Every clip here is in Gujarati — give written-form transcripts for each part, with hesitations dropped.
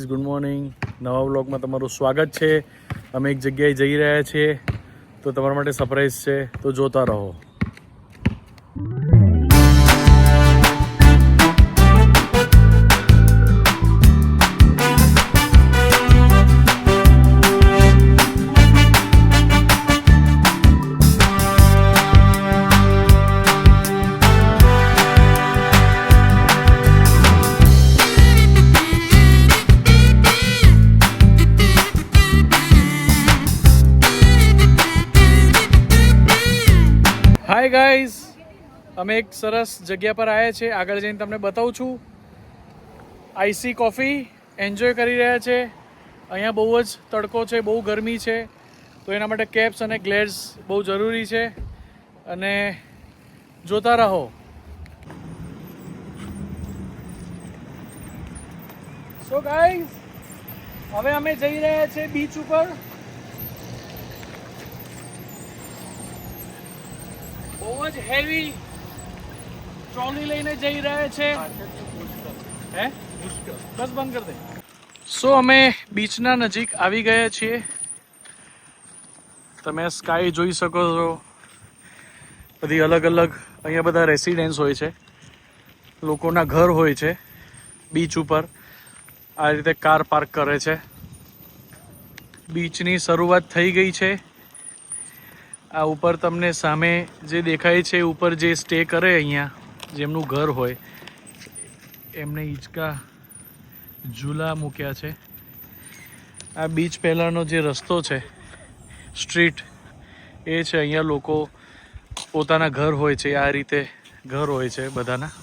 Good morning. નવા વ્લોગમાં તમારું સ્વાગત છે. અમે એક જગ્યાએ જઈ રહ્યા છીએ, તો તમારા માટે સરપ્રાઈઝ છે, તો જોતા રહો. હાય ગાઈઝ, અમે એક સરસ જગ્યા પર આવ્યા છીએ. આગળ જઈને તમને બતાવું છું. આઈસી કોફી એન્જોય કરી રહ્યા છે. અહીંયા બહુ જ તડકો છે, બહુ ગરમી છે, તો એના માટે કેપ્સ અને ગ્લેડ્સ બહુ જરૂરી છે. અને જોતા રહો. સો ગાઈઝ, હવે અમે જઈ રહ્યા છીએ બીચ ઉપર. બહુ જ હેવી ટ્રોલી લઈને જઈ રહ્યા છે. બસ બંધ કરી દે. સો અમે બીચના નજીક આવી ગયા છીએ. તમે સ્કાય જોઈ શકો છો. બધી અલગ અલગ અહીંયા બધા રેસિડેન્સ હોય છે, લોકોના ઘર હોય છે. બીચ ઉપર આ રીતે કાર પાર્ક કરે છે. બીચની શરૂઆત થઈ ગઈ છે. આ ઉપર તમને સામે જે દેખાય છે, ઉપર જે સ્ટે કરે અહીંયા જેમનું ઘર હોય એમને હિંચકા ઝૂલા મૂક્યા છે. આ બીચ પહેલાંનો જે રસ્તો છે, સ્ટ્રીટ, એ છે. અહીંયા લોકો પોતાના ઘર હોય છે, આ રીતે ઘર હોય છે બધાના.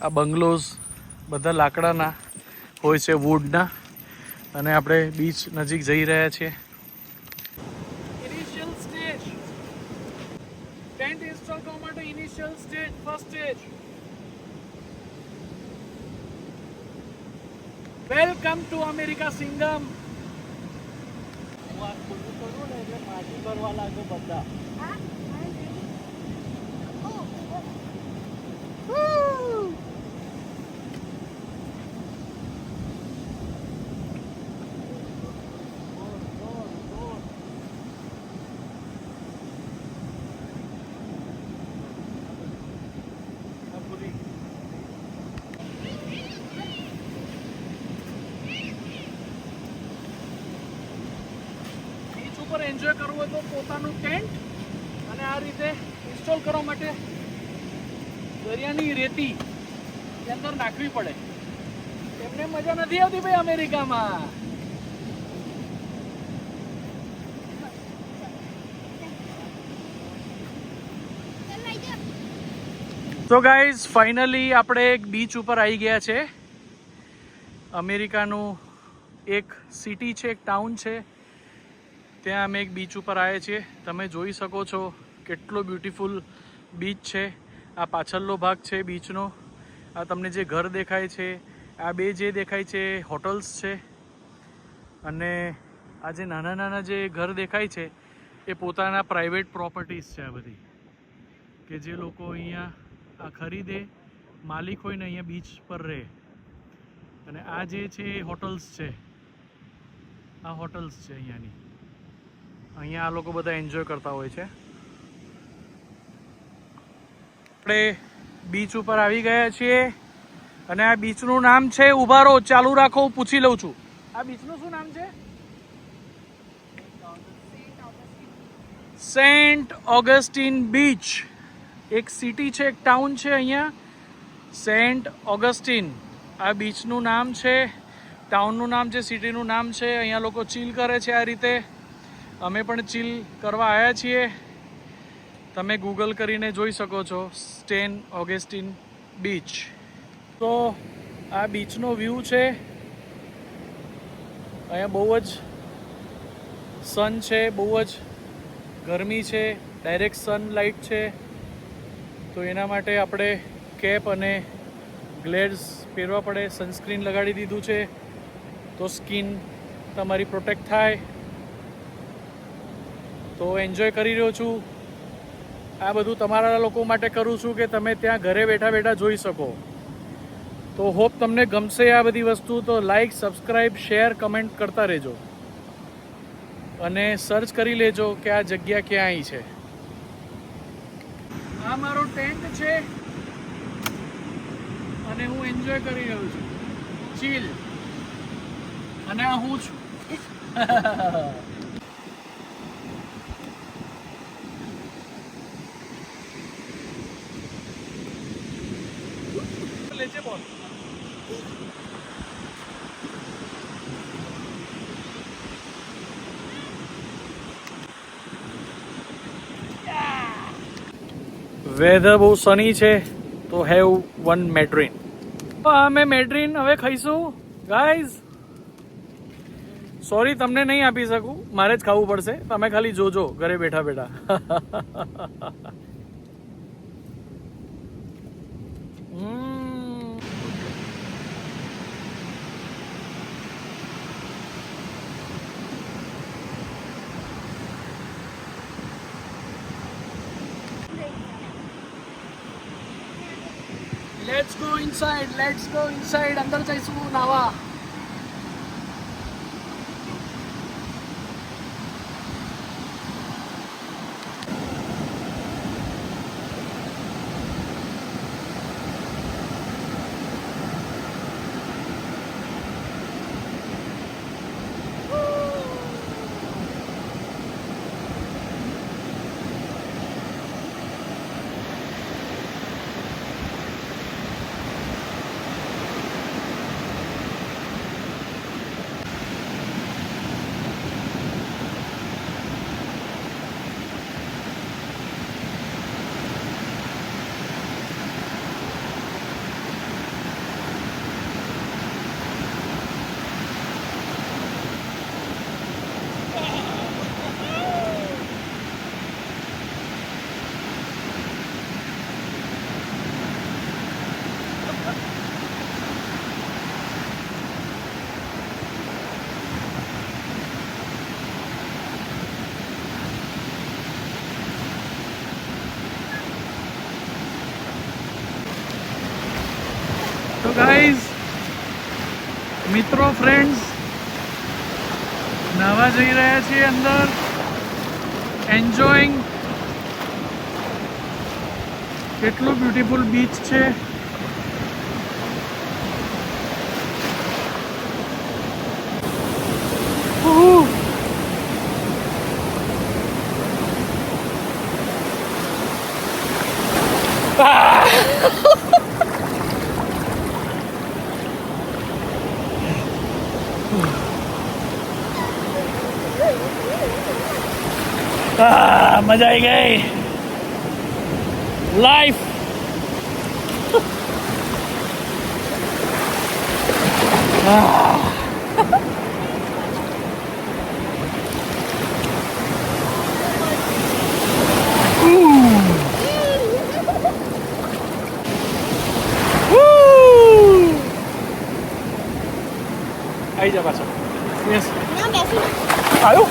આ બંગલોઝ બધા લાકડાના હોય છે, વુડના. અને આપણે બીચ નજીક જઈ રહ્યા છીએ. ટેન્ટ ઇન્સ્ટોલ કરવા માટે initial stage, first stage. Welcome to America Singham. હું આ ખુલ્લું કરું ને એટલે માટી ભરવા લાગે બધા. એન્જોય કરવું હોય તો પોતાનું ટેન્ટ અને આ રીતે ઇન્સ્ટોલ કરવા માટે દરિયાની રેતી અંદર નાખવી પડે. એમને મજા નથી આવતી ભાઈ અમેરિકામાં. તો ગાઈઝ, ફાઇનલી આપણે એક બીચ ઉપર આવી ગયા છે. અમેરિકાનું એક સિટી છે, એક ટાઉન છે, ત્યાં અમે એક બીચ ઉપર આવ્યા છીએ. તમે જોઈ શકો છો કેટલો બ્યુટીફુલ બીચ છે. આ પાછળનો ભાગ છે બીચનો. આ તમને જે ઘર દેખાય છે, આ બે જે દેખાય છે હોટલ્સ છે. અને આ જે નાના નાના જે ઘર દેખાય છે એ પોતાના પ્રાઇવેટ પ્રોપર્ટીઝ છે. આ બધી કે જે લોકો અહીંયા આ ખરીદે, માલિક હોય ને અહીંયા બીચ પર રહે. અને આ જે છે એ હોટલ્સ છે. આ હોટલ્સ છે અહીંયાની. અહીંયા આ લોકો બધા એન્જોય કરતા હોય છે. આપણે બીચ ઉપર આવી ગયા છીએ. અને આ બીચનું નામ છે, ઊભા રહો, ચાલુ રાખો, હું પૂછી લઉં છું. આ બીચનું શું નામ છે? Saint Augustine beach. એક સિટી છે, એક ટાઉન છે અહીંયા, સેન્ટ ઓગસ્ટિન. આ બીચનું નામ છે, ટાઉનનું નામ છે, સિટીનું નામ છે. અહીંયા લોકો ચીલ કરે છે આ રીતે. અમે પણ ચીલ કરવા આવ્યા છીએ. તમે ગૂગલ કરીને જોઈ શકો છો સેન્ટ ઓગસ્ટિન બીચ. તો આ બીચનો વ્યૂ છે. અહીંયા બહુ જ સન છે, બહુ જ ગરમી છે, ડાયરેક્ટ સનલાઇટ છે. તો એના માટે આપણે કેપ અને ગ્લેડ્સ પહેરવા પડે. સનસ્ક્રીન લગાડી દીધું છે તો સ્કિન તમારી પ્રોટેક્ટ થાય. તો એન્જોય કરી રહ્યો છું. આ બધું તમારા લોકો માટે કરું છું કે તમે ત્યાં ઘરે બેઠા બેઠા જોઈ શકો. તો હોપ તમને ગમશે આ બધી વસ્તુ. તો લાઈક, સબસ્ક્રાઈબ, શેર, કમેન્ટ કરતા રહેજો અને સર્ચ કરી લેજો કે આ જગ્યા ક્યાં છે. આ મારો ટેન્ટ છે અને હું એન્જોય કરી રહ્યો છું, ચીલ. અને આ હું છું. લેજે બોલ. વેધર બહુ સની છે તો હેવ વન મેડ્રીન. અમે મેડ્રીન હવે ખાઈશું ગાઈઝ. સોરી તમને નહીં આપી શકું, મારે જ ખાવું પડશે. તમે ખાલી જોજો ઘરે બેઠા બેઠા. Let's go inside, let's go inside. અંદર જઈશું નાવા. તો ગાઈઝ, મિત્રો, ફ્રેન્ડ્સ, નાવા જઈ રહ્યા છીએ અંદર. એન્જોઈંગ. કેટલું બ્યુટીફુલ બીચ છે. મજા આવી ગઈ. લાઈફ. આવી જા પાછો. યસ, આવ્યો.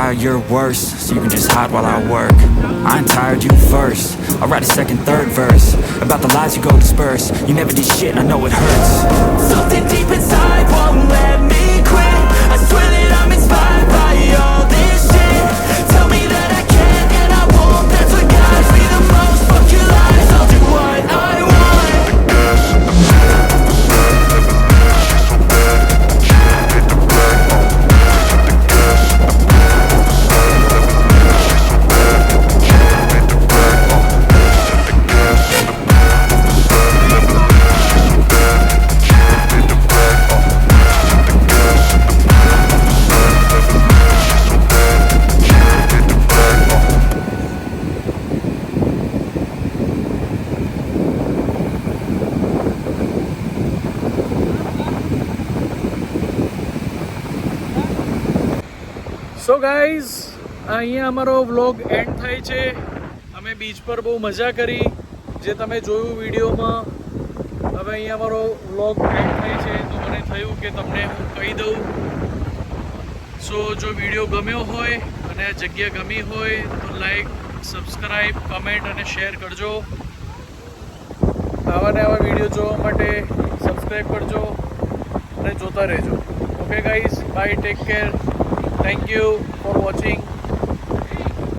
tired, you're worse, so you can just hide while I work. I ain't tired, you first. I'll write a second, third verse about the lies you go disperse. You never did shit, I know it hurts. Something deep inside won't let me quit. I swear that I'm inspired by all this shit. Tell me that I can and I won't. That's what guides me the most. Fuck your lies, I'll do what I want. So guys અહીંયા અમારો વ્લોગ એન્ડ થાય છે. અમે બીચ પર બહુ મજા કરી, જે તમે જોયું વિડીયોમાં. હવે અહીંયા અમારો વ્લોગ એન્ડ થાય છે, તો મને થયું કે તમને હું કહી દઉં. સો જો વિડીયો ગમ્યો હોય અને આ જગ્યા ગમી હોય તો લાઈક, સબસ્ક્રાઈબ, કમેન્ટ અને શેર કરજો. આવા ને આવા વિડીયો જોવા માટે સબસ્ક્રાઈબ કરજો અને જોતા રહેજો. Okay guys, bye, take care. Thank you for watching.